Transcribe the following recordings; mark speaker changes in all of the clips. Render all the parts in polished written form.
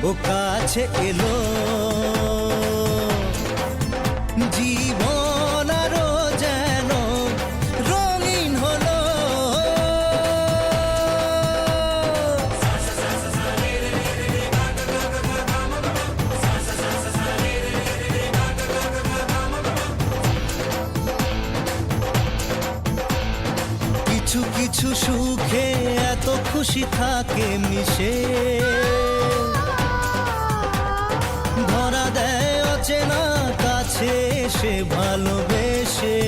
Speaker 1: ও কাছে এলো, জীবন আরো যেন রঙিন হলো। কিছু কিছু সুখে এত খুশি থাকে মিশে, ধরা দেয় অচেনা কাছে সে ভালোবেসে।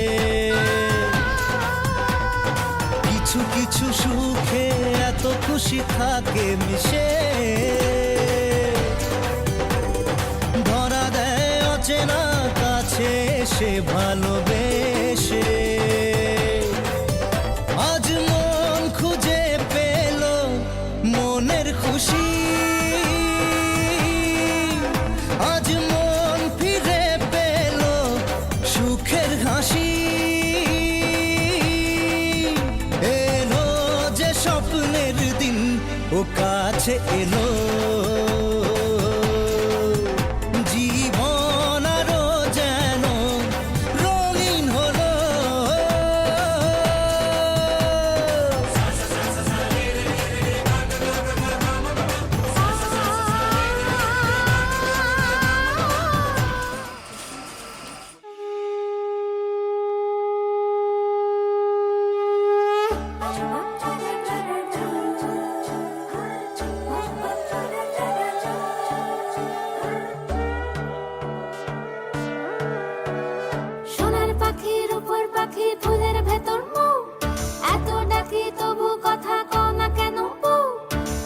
Speaker 1: কিছু কিছু সুখে এত খুশি থাকে মিশে, ধরা দেয় অচেনা কাছে সে ভালোবেসে। আজ মন খুঁজে পেল মনের খুশি, আজ মন ফিরে পেল সুখের হাসি। এলো যে স্বপ্নের দিন, ও কাছে এলো, জীবন আরো যেন রঙিন হলো।
Speaker 2: সোনার পাখির উপর পাখি ফুলের ভেতর মৌ, এত ডাকি তবু কথা কও না কেন বউ।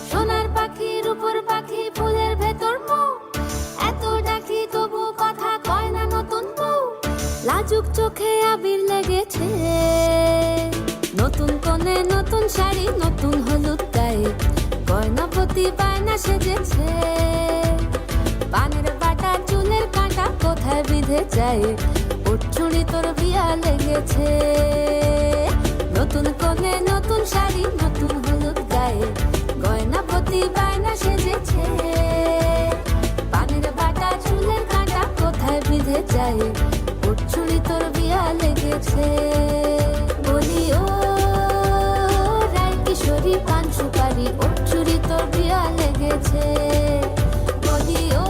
Speaker 2: সোনার পাখির উপর পাখি ফুলের ভেতর মৌ, এত ডাকি তবু কথা কয় না নতুন বউ। লাজুক চোখে আবির লেগেছে, নতুন কোণে নতুন শাড়ি নতুন হলুদ গায়ে, গয়না প্রতি বায়না সেজেছে। পানের বাটা চুলের কাঁটা কোথায় বিঁধে যায়, ওর চুড়ি তোর বিয়া লেগেছে। নতুন কোণে নতুন শাড়ি নতুন হলুদ গায়ে, গয়না প্রতি বায়না সেজেছে। পানের বাটা চুলের কাঁটা কোথায় বিঁধে যায়, ওর চুড়ি তোর বিয়া লেগেছে। বলি ও রায় কিশোরী পান সুপারি, ওর চুড়ি তোর বিয়া লেগেছে। বলি ও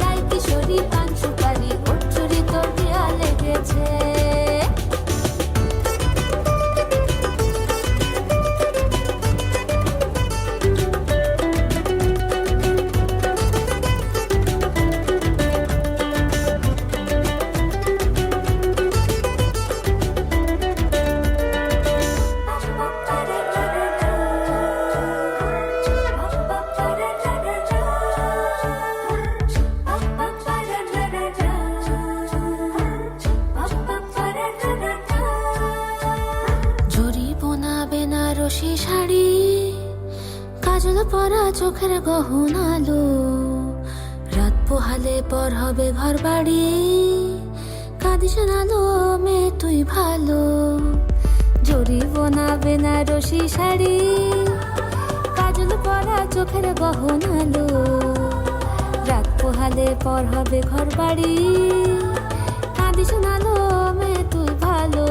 Speaker 2: রায় কিশোরী পান সুপারি, ওর চুড়ি তোর বিয়া লেগেছে। জরি বোনা বেনারসি শাড়ি, কাজল পরা চোখের গহনালো, রাত পোহালে পর হবে ঘর বাড়ি, কাঁদিস না লো মেয়ে তুই ভালো। জরি বোনা বেনারসি শাড়ি, কাজল পরা চোখের গহনালো, রাত পোহালে পর হবে ঘর বাড়ি, কাঁদিস না লো মেয়ে তুই ভালো।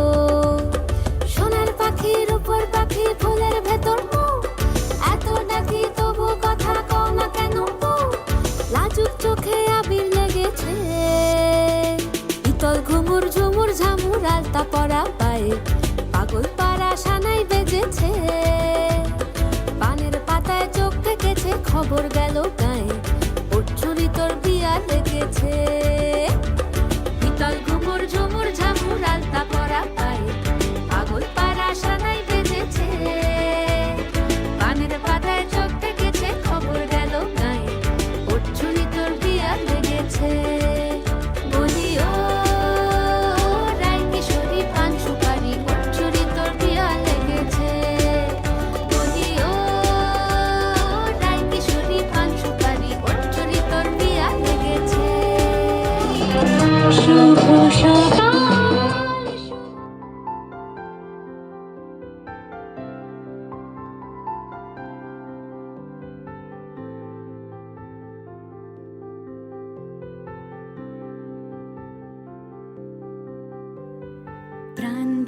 Speaker 2: সোনার পাখির উপর পাখি ফুলের ভেতর মৌ, এত ডাকি তবু কথা কও না কেন বউ। লাজুক চোখে আবির লেগেছে, ইতল ঘুমুর ঝুমুর ঝামুর আলতা পরা পায়ে, পাগল পাড়া সানাই বেজেছে। পানের পাতায় চোখ থেকেছে, খবর গেল গায়ে, ওর চুরি তোর বিয়া লেগেছে।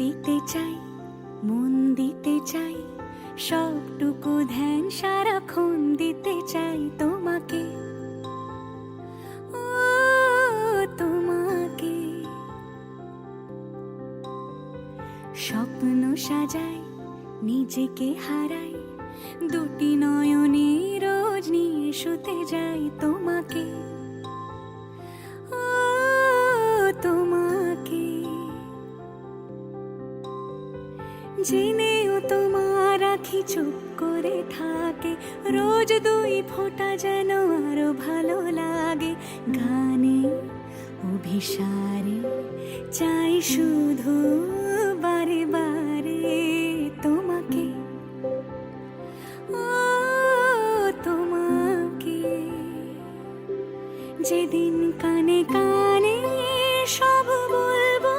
Speaker 3: দিতে চাই, মন দিতে চাই, সবটুকু ধ্যান সারাক্ষণ দিতে চাই তোমাকে, ও তোমাকে। স্বপ্ন সাজাই, নিজেকে হারাই, দুটি নয়নে রোজ নিয়ে শুতে যাই তোমাকে, ও তোমাকে। জেনেও তোমার আখি চুপ করে থাকে, রোজ দুই ফোঁটা যেন আরো ভালো লাগে। গানে অভিসারে চাই শুধু বারে বারে তোমাকে, ও তোমাকে। যেদিন কানে কানে সব বলবো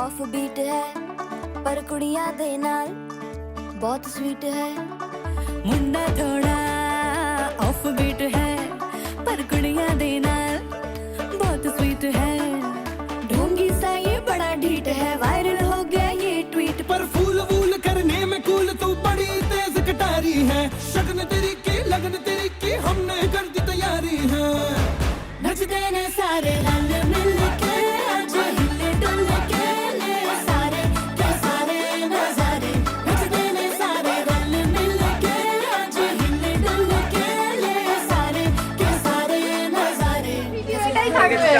Speaker 2: ऑफ बीट है पर कुड़ियां दे नाल बहुत स्वीट है
Speaker 3: मुंडा थोड़ा ऑफ बीट है पर कुड़ियां दे नाल बहुत स्वीट है ढोंगी सा ये बड़ा ढीठ है वायरल हो गया ये ट्वीट
Speaker 1: पर फूल वूल करने में कूल तू बड़ी तेज कटारी है शगन तेरी की लगन तेरी की हमने कर दी तैयारी है
Speaker 3: नचते ने सारे रंग मिल के आज हिले डुल के ले सारे के सारे नजारे नचते ने सारे रंग मिल के आज हिले डुल के ले सारे के सारे नजारे
Speaker 2: এটাই থাকবে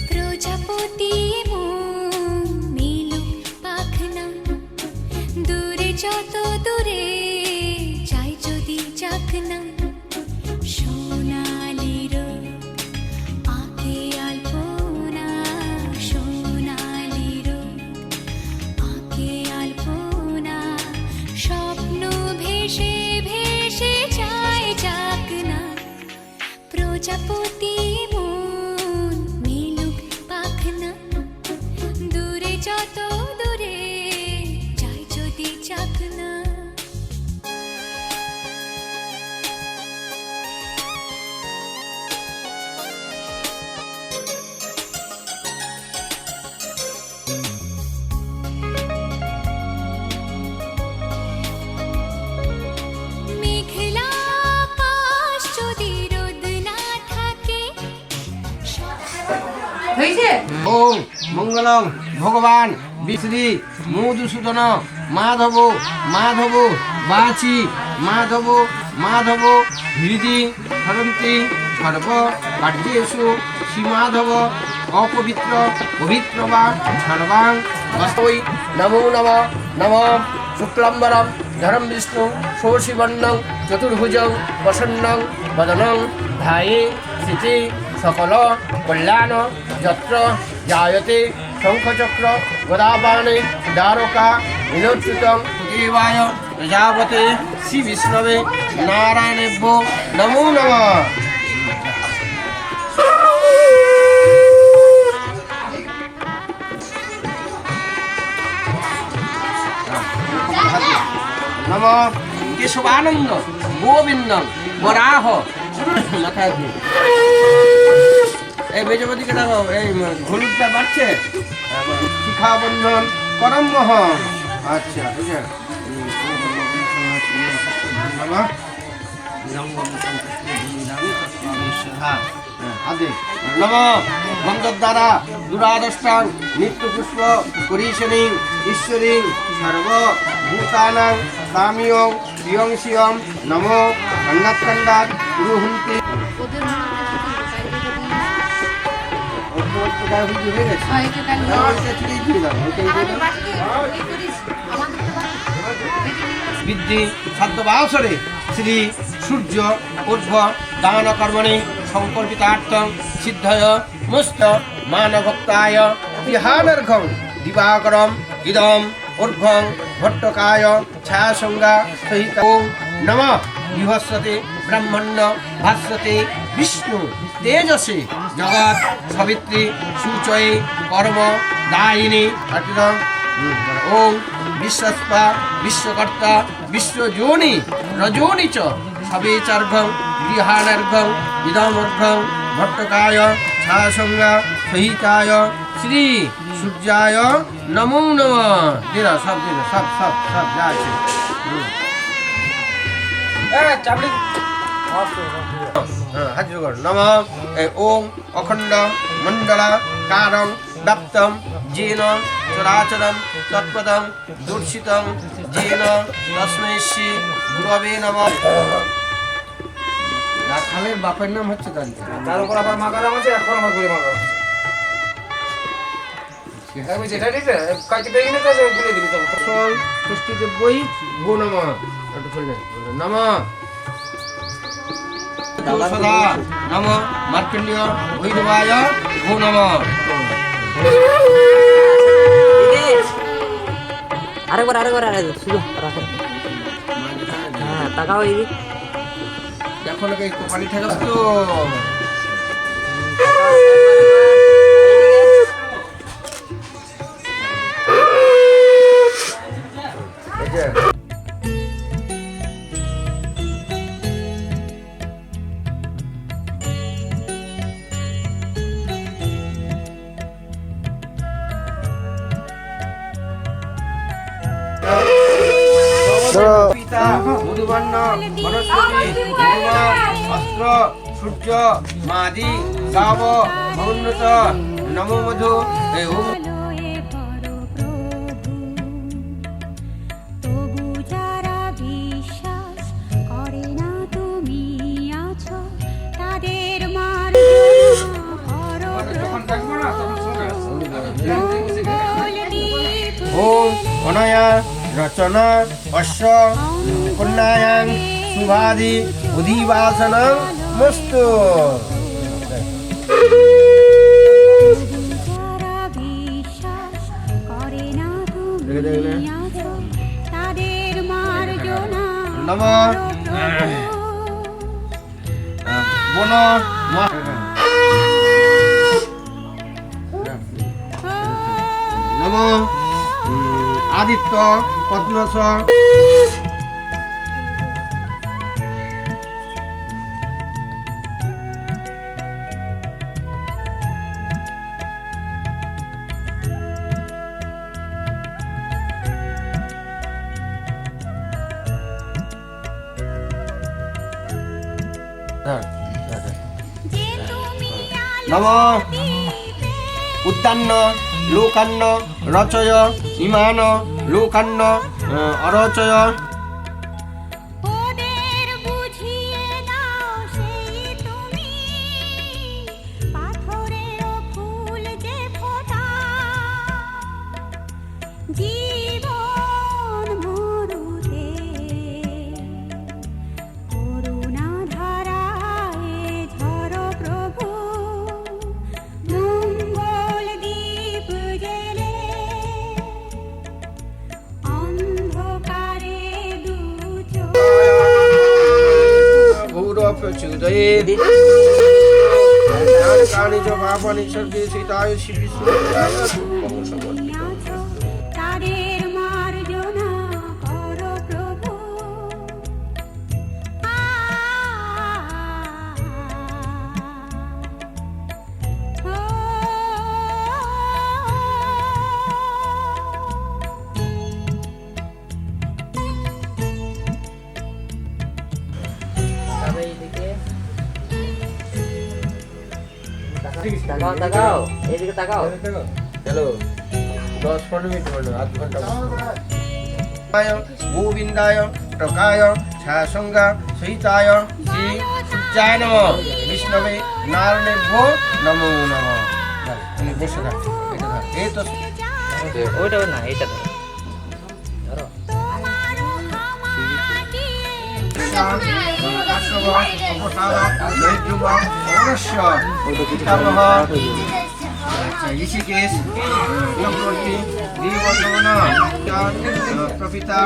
Speaker 3: প্রজাপতি মন মিলুক পাখনা দূরে যত দূরে যাই যদি যাক না সোনালি রোদ আঁকে আলপনা সোনালি রোদ আঁকে আলপনা স্বপ্ন ভেসে ভেসে যায় যাক না প্রজাপতি মন মিলুক পাখনা দূরে যত দূরে যাই যদি যাক না মেঘলা আকাশ যদি রোদ না থাকে
Speaker 4: ওম মঙ্গলং ভগবান শ্রী মধুসূদন মাধব মাধব বাচি মাধব মাধব হৃদি হরন্তি সর্ব কার্যেষু শ্রীমাধব অপবিত্র পবিত্র বা সর্বাং বস্তৈ নমো নম নম শুক্লাম্বরম ধরম বিষ্ণু ষোষিবর্ণং চতুর্ভুজং প্রসন্নং বদনং ধ্যায়ে স্থিতি সকল কল্যাণ যত্র জায়তে শঙ্খচক্র গদাপাণে দ্বারকা বিনোচ্যুতং দেবায় প্রজাপতে শ্রী বিষ্ণবে নারায়ণেভ্য নমো নমঃ। নম কেশবানন্দ গোবিন্দ বরাহ মাথায় দিয়ে এই বেজপতিকে দেখো এই হলুদটা বাড়ছে শিখা বন্ধন করম মোহন আচ্ছা ঠিক আছে নম গন্ধদ্বারা দুরাদষ্টাং নিত্য পুষ্প করিশনী ঈশ্বরী সর্ব ভূতানাং তামিয়ং প্রিয়ং শিয়ম নমো কন্নাৎকন্দাত পুরুহন্তি বৃদ্ধি সাধ্যবাসরে শ্রী সূর্য ঊর্ধ্ব দান কর্মণি সংকল্পিতার্থং সিদ্ধয় মুস্ত মানভক্তায় বিহানর্ঘং দিবাকরম ইদম ঊর্ধ্বং ভট্টকায় ছায়াসংজ্ঞা সহিত ওম নমঃ বিভস্বতে ব্রহ্মণ্য ভাস্বতে বিষ্ণু তেজসে জগৎ সবিত্রী সূচয়ে কর্ম দায়িনী ওম বিশ্বস্পা বিশ্বকর্তা বিশ্বযোনি রজোনি চ সবেচার্ঘং গৃহাণার্ঘং ইদমর্ঘং ভট্টকায় ছায়াসংজ্ঞা সহিতায় শ্রী সূর্যায় নমো নমঃ। দিরা সব দিরা সব সব সব যা আছে হাজির কর নম ওম অখণ্ড মণ্ডলা কারং ব্যাপ্তম যেন চরাচরম তৎপদম দূষিতং যেন তস্मै শ্রী গুরবে নমঃ। রাখালের বাপের নাম হচ্ছে কান্তি,
Speaker 5: তার উপর আবার মাকারাম আছে, এখন আমার গুলি মাকারাম আছে।
Speaker 4: ষষ্ঠীতে বই ভো নম একটু শুনলেন নম সদা নম মার্কণ্ডীয় বৈদেবায় ভো নম
Speaker 5: আরেকবার শুধু রাখো হ্যাঁ তাকাও এই
Speaker 4: এখন কপালি ঠেকা তো পিতা মধুবর্ণ বনস্পতি মধুমা অস্ত্র সূর্য মাদি গাব মৌন্নত নমো মধু এই ওম
Speaker 3: আলোয় ভরো প্রভু, তবু যারা বিশ্বাস করে না তুমি আছো, তাদের মার্জনা করো প্রভু। মঙ্গলদীপ
Speaker 4: ওম অনয়া রচনা অশ্ব কন্যায়াং শুভাদি উদিবাসনং মস্তু
Speaker 3: যারা বিশ্বাস করে না তুমি আছো, তাদের মার্জনা
Speaker 4: নম
Speaker 3: করো প্রভু।
Speaker 4: বন নম আদিত্য পদ্মস
Speaker 3: যে তুমি
Speaker 4: নম উদ্যান্ন লোকান্ন রচয় ইমান লোকান্ন অরচয়
Speaker 3: ওদের বুঝিয়ে দাও সেই তুমি, পাথরের ফুল যে ফোটা, জীবন মরুতে করুণা ধারায় ঝরো প্রভু। মঙ্গল দ্বীপ জেলে অন্ধকারে দু চোখ
Speaker 4: গৌরব প্রচুদয়ে কানি চ পাপানি সর্বে সীতায় শিবি
Speaker 3: আছো, তাদের মার্জনা করো প্রভু।
Speaker 5: তাকাও এইদিকে তাকাও
Speaker 4: হ্যালো 10-15 মিনিট হলো আধ ঘন্টা গোবিন্দায় টকায় ছাসঙ্গা সহিতায় শ্রী সূর্যায় নম বিষ্ণবে নারায়ণে ভো নমো নম তুমি বসে থাক এটা থাক এই তো
Speaker 5: ওইটা না এটা ধরো ধরো
Speaker 4: ঋষিকেশ প্রপিতা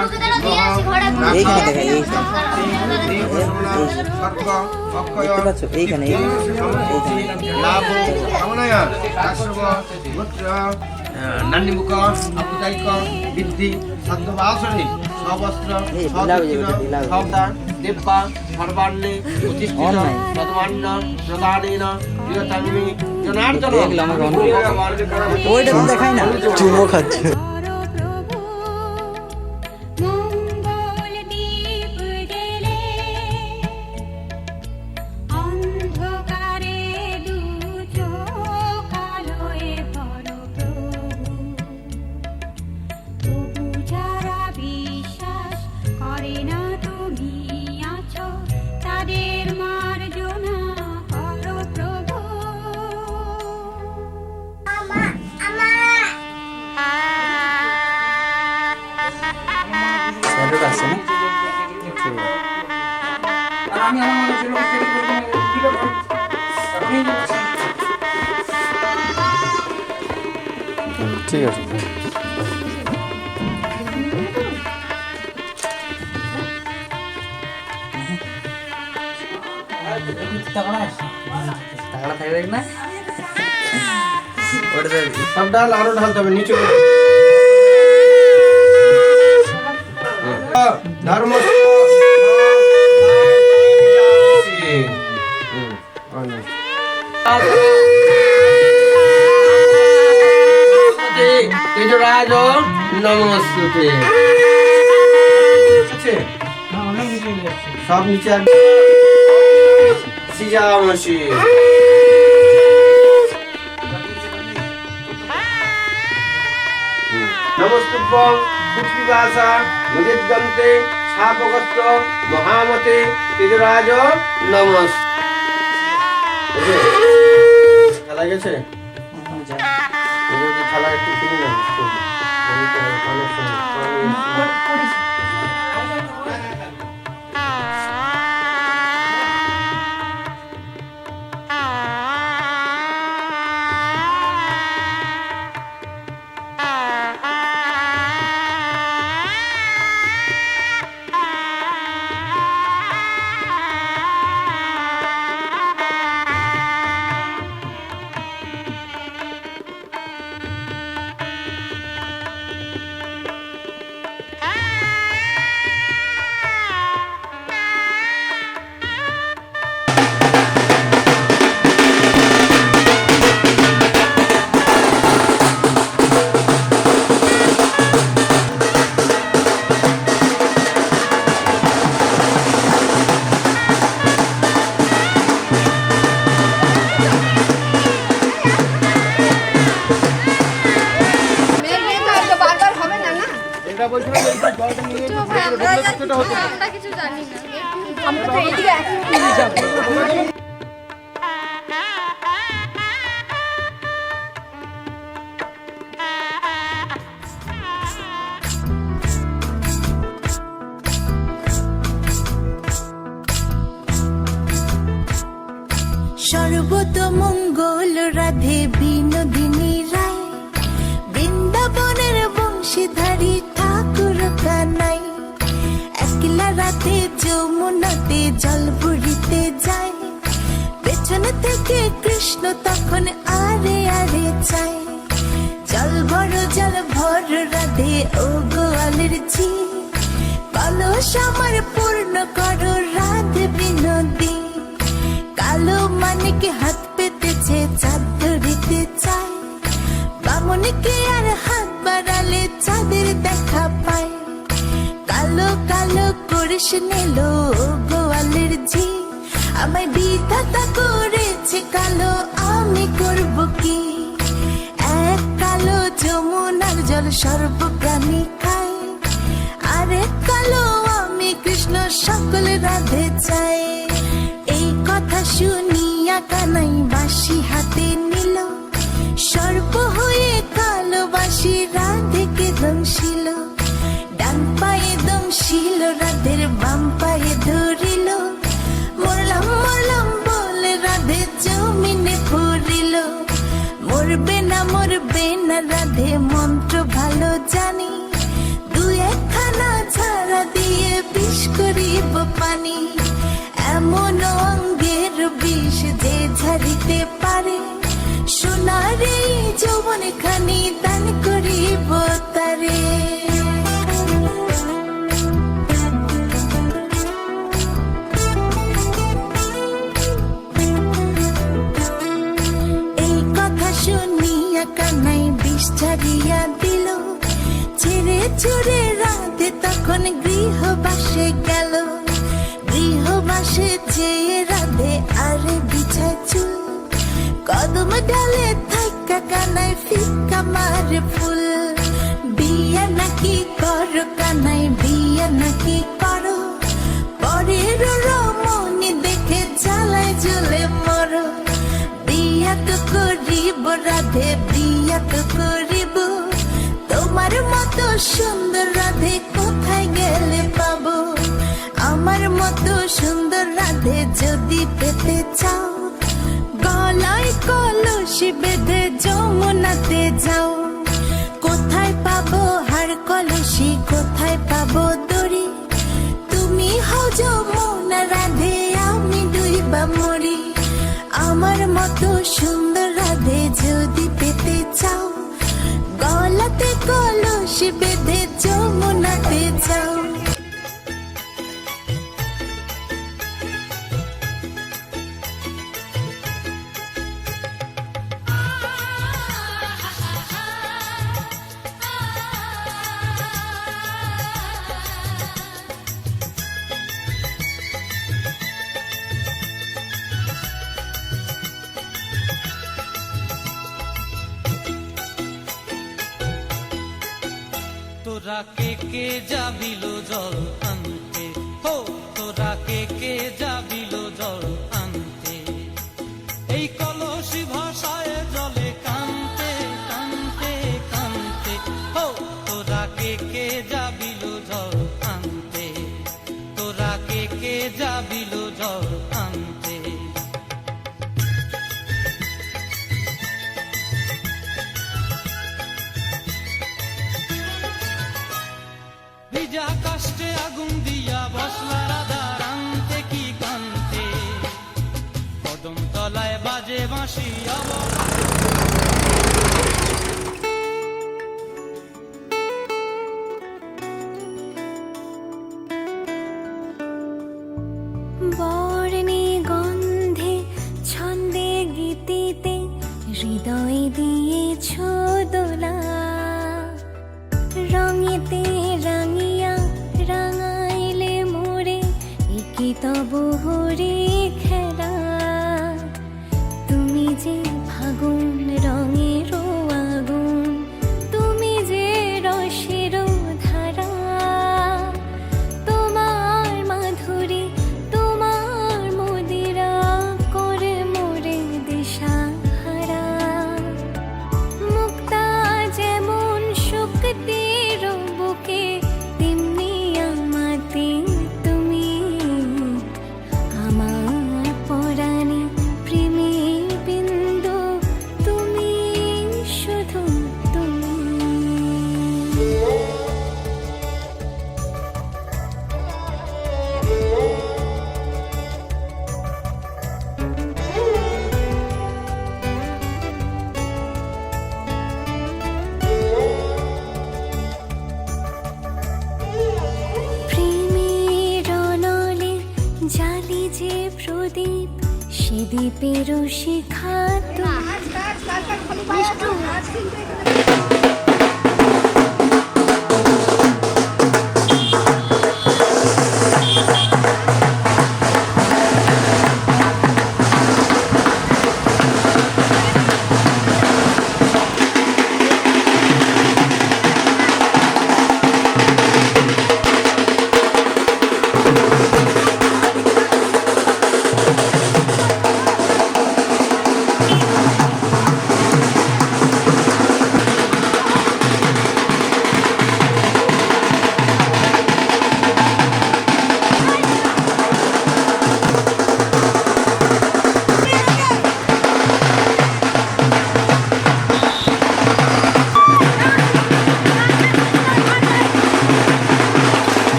Speaker 4: লাভ কামনায় নান্নিমুখ আবুদায়িক বৃদ্ধি সাধ্যবাসনে সবস্ত্র সবদান দেব্বা সর্বান্নে উচ্ছিষ্ট তদমান্ন প্রদানেন প্রিয়তন্মে জনার্দন
Speaker 5: ওইটা তো দেখাই না চুমো খাচ্ছে
Speaker 3: করো প্রভু। মঙ্গল দ্বীপ জেলে অন্ধকারে দু চোখ আলোয় ভরো প্রভু। তবু যারা বিশ্বাস করে না তুমি আছো, তাদের মার্জনা করো প্রভু।
Speaker 5: আমি আমার মনের জন্য তৈরি করবো না, দিলে ভালো। এখনই বলছি।
Speaker 6: ঠিক আছে।
Speaker 5: টাকাটা থাকবে না ওটা দেবে।
Speaker 4: সব ডাল আরো ঢালতে হবে নিচে করে। ধর্ম তেজরাজ নমস্তুতে। সব নিচে সিজামসি নমস্তুভ্যং পৃথিবীবাসা নদীদ্গন্তে শাপগ্রস্ত মহামতে তেজরাজ নমস। খেলা গেছে খেলা একটু কিনে না অনেক সময়
Speaker 2: আমরা কিছু জানি না, আমরা তো এইদিকে এখনই যাবো।
Speaker 3: সর্বতমঙ্গল রাধে বিনোদিনী রায়, বৃন্দাবনের বংশীধারী ঠাকুর কানাই, একলা রাতে যমুনাতে জল ভরিতে যায়, পেছনে থেকে কৃষ্ণ তখন আরে আরে চায়, জল ভর রাধে ও গোয়ালের ঝি, কলস আমার পূর্ণ করো রাধে বিনোদী, কালো মানিকে হাত পেতেছে চাঁদ ধরিতে চায়, বামনিকে আর হাত বাড়ালে চাঁদের দেখা পায়, কালো কালো করিস নিল গোয়ালের ঝি, আমায় বিধাতা করেছে কালো আমি করব কি, এক কালো যমুনার জল সর্বপ্রাণী খায়, আরেক কালো আমি কৃষ্ণ সকল রাধে চাই। এই কথা শুনিয়া কানাই বাঁশি হাতে নিল, সর্প হয়ে কালো বাঁশি রাধেকে দংশিল, ডান পায়ে দংশিল রাধের বাম পায়ে ধরিল, মরলাম মরলাম বলে রাধে জমিনে পড়িল, মরবে না রাধে মন্ত্র ভালো জানি, দু একখানা ছাড়া দিয়ে বিষ করিব পানি, এমন অঙ্গের বিষ যে ঝাড়িতে পারে, সোনার এই যৌবন খানি দান করিব তারে। এই কথা শুনিয়া কানাই বিষ ছাড়িয়া দিল, ছেড়ে ছুড়ে রাধে তখন গৃহবাসে গেল, গৃহবাসে যেয়ে রাধে আরে বিছায় চুল, কদম ডালে থাকা কানাই ফিকা মারে ফুল, বিয়া নাকি করো কানাই বিয়া নাকি করো, পরের রমণী দেখে জ্বালায় জ্বলে মরো, বিয়া তো করিব রাধে বিয়া তো করিব, তোমার মতো সুন্দর রাধে কোথায় গেলে পাবো, আমার মতো সুন্দর রাধে যদি পেতে চাও, গলায় কলসি বেঁধে যমুনাতে যাও। কোথায় পাবো হার কলসি, কোথায় পাবো দড়ি? তুমি হও যমুনা রাধে, আমি ডুইবা মরি। আমার মতো সুন্দর রাধে যদি পেতে চাও, গলাতে কলসি বেঁধে যমুনাতে যাও।
Speaker 7: তোরা কে কে যাবিল জল আনতে, হো তোরা কে কে যাবিল জল আনতে, এই কলসি ভাষায় জলে কানতে কানতে কানতে, হো তোরা কে কে যাবিল জল আনতে, তোরা কে কে যাবিল জল আনতে। ভিজা কাষ্টে আগুন দিয়া বসলা রাধা রান্তে কি কান্তে, কদম তলায় বাজে বাঁশি
Speaker 3: বর্ণে গন্ধে ছন্দে গীতিতে হৃদয় দিয়েছ দোলা, রঙেতে রাঙিয়া রাঙাইলে মোরে একি তব হরে খেলা। তুমি যে ফাগুন রঙের আগুন, তুমি যে রসের ধারা, তোমার মাধুরী তোমার মদিরা করে মোরে দিশাহারা। মুক্তা যেমন শক্তির বুকে, তেমনি আমাতে তুমি। আমার পরাণে প্রেমের বিন্দু, তুমি শুধু তুমি। প্রেমের অনলে জালি যে প্রদীপ, সে দ্বীপের শিখা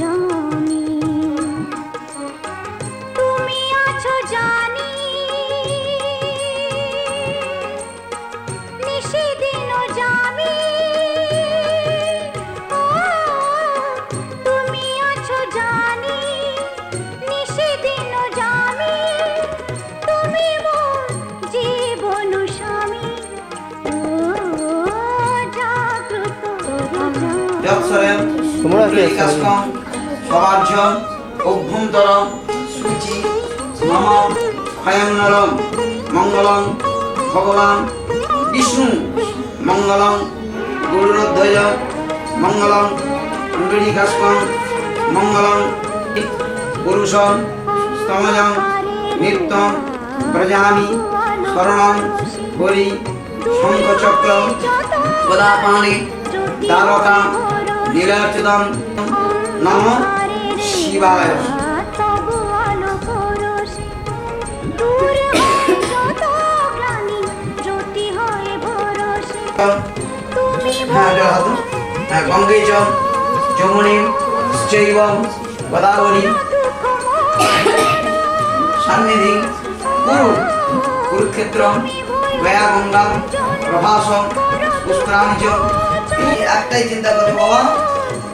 Speaker 3: জানি তুমি আছো জানি নিশিদিন জামি তুমি আছো জানি নিশিদিন জামি তুমি মোর জীবন স্বামী জাগ্রত
Speaker 8: যৎসরেন
Speaker 6: তোমরা কে আছো?
Speaker 8: কাস্কম সবার্য অভ্যন্তর সূচি মম ক্ষয়ন্নরম মঙ্গলং ভগবান বিষ্ণু মঙ্গলং গরুরধ্বজ মঙ্গলং কুণ্ডলী কাস্কম মঙ্গলং পুরুষং স্তমজং নিত্যং ব্রজামি শরণং হরি শঙ্খচক্র গদাপাণি তারকা নীলাচুদম নম শিবায়
Speaker 3: তবু আলো পরশে দূর হয় যত গ্লানি জ্যোতি হয়ে ভরসে তুমি
Speaker 8: গঙ্গে চ যমুনে চৈব গোদাবরী সান্নিধি কুরু কুরুক্ষেত্র গয়া গঙ্গা প্রভাস পুষ্করাণি চ এই একটাই চিন্তা করো বাবা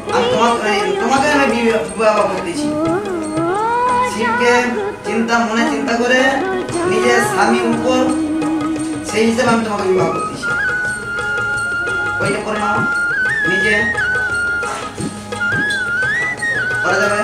Speaker 8: আমি তোমাকে আমি বিবাহ করতেছি শিবকে মনে চিন্তা করে নিজের স্বামী উপর সেই হিসেবে আমি তোমাকে বিবাহ করতেছি ওইটা করে নাও নিজে করা যাবে